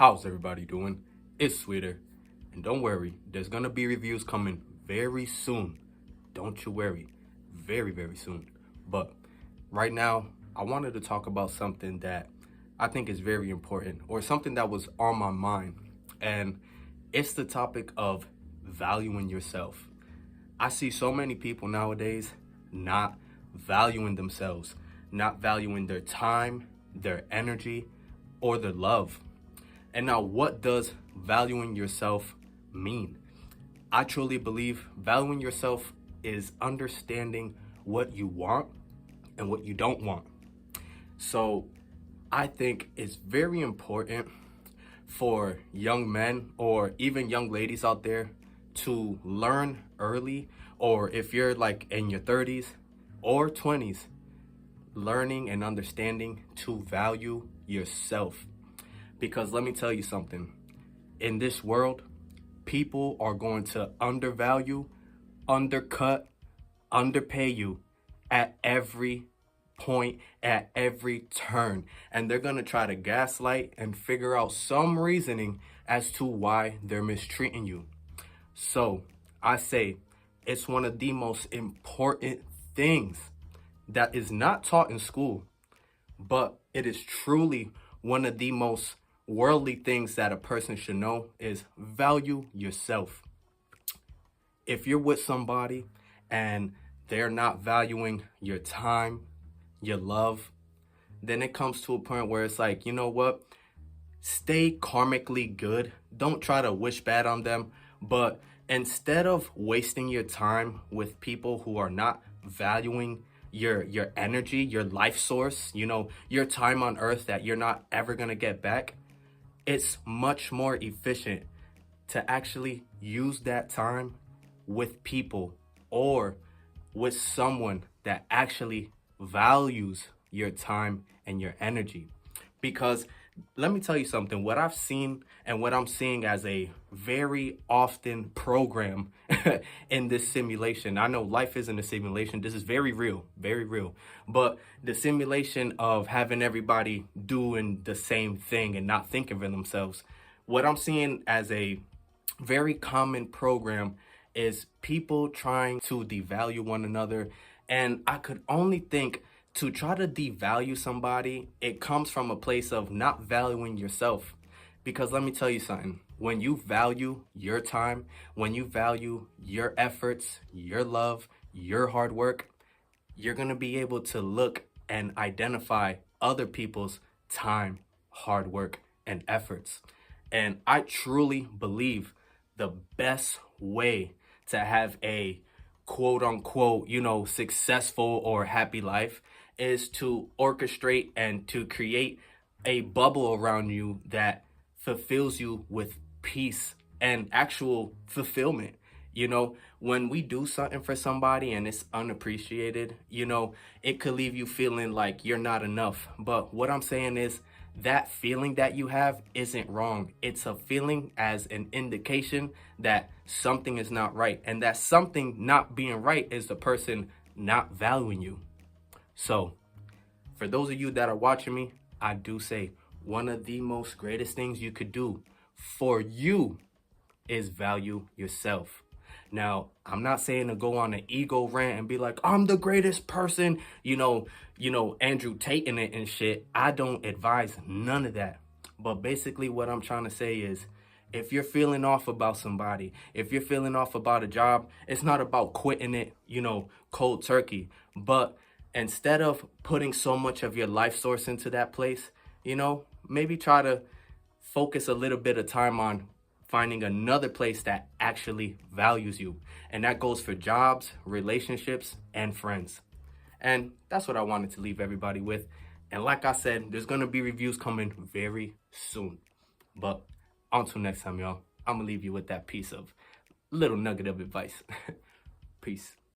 How's everybody doing? It's Sweeter. And don't worry, there's gonna be reviews coming very soon. Don't you worry. Very, very soon. But right now, I wanted to talk about something that I think is very important, or something that was on my mind. And it's the topic of valuing yourself. I see so many people nowadays not valuing themselves, not valuing their time, their energy, or their love. And now, what does valuing yourself mean? I truly believe valuing yourself is understanding what you want and what you don't want. So, I think it's very important for young men or even young ladies out there to learn early, or if you're like in your 30s or 20s, learning and understanding to value yourself. Because let me tell you something, in this world, people are going to undervalue, undercut, underpay you at every point, at every turn. And they're going to try to gaslight and figure out some reasoning as to why they're mistreating you. So I say it's one of the most important things that is not taught in school, but it is truly one of the most worldly things that a person should know is value yourself. If you're with somebody and they're not valuing your time, your love, then it comes to a point where it's like, you know what? Stay karmically good. Don't try to wish bad on them. But instead of wasting your time with people who are not valuing your energy, your life source, your time on earth that you're not ever going to get back, it's much more efficient to actually use that time with people or with someone that actually values your time and your energy. Because let me tell you something, what I've seen and what I'm seeing as a very often program in this simulation. I know life isn't a simulation. This is very real, very real. But the simulation of having everybody doing the same thing and not thinking for themselves, what I'm seeing as a very common program is people trying to devalue one another. And I could only think, to try to devalue somebody, it comes from a place of not valuing yourself. Because let me tell you something, when you value your time, when you value your efforts, your love, your hard work, you're going to be able to look and identify other people's time, hard work, and efforts. And I truly believe the best way to have a quote unquote, successful or happy life is to orchestrate and to create a bubble around you that fulfills you with peace and actual fulfillment. When we do something for somebody and it's unappreciated, it could leave you feeling like you're not enough. But what I'm saying is, that feeling that you have isn't wrong. It's a feeling as an indication that something is not right. And that something not being right is the person not valuing you. So, for those of you that are watching me, I do say one of the most greatest things you could do for you is value yourself. Now, I'm not saying to go on an ego rant and be like, I'm the greatest person, Andrew Tate in it and shit. I don't advise none of that. But basically what I'm trying to say is, if you're feeling off about somebody, if you're feeling off about a job, it's not about quitting it, cold turkey. But instead of putting so much of your life source into that place, maybe try to focus a little bit of time on finding another place that actually values you. And that goes for jobs, relationships, and friends. And that's what I wanted to leave everybody with. And like I said, there's going to be reviews coming very soon. But until next time, y'all, I'm going to leave you with that piece of little nugget of advice. Peace.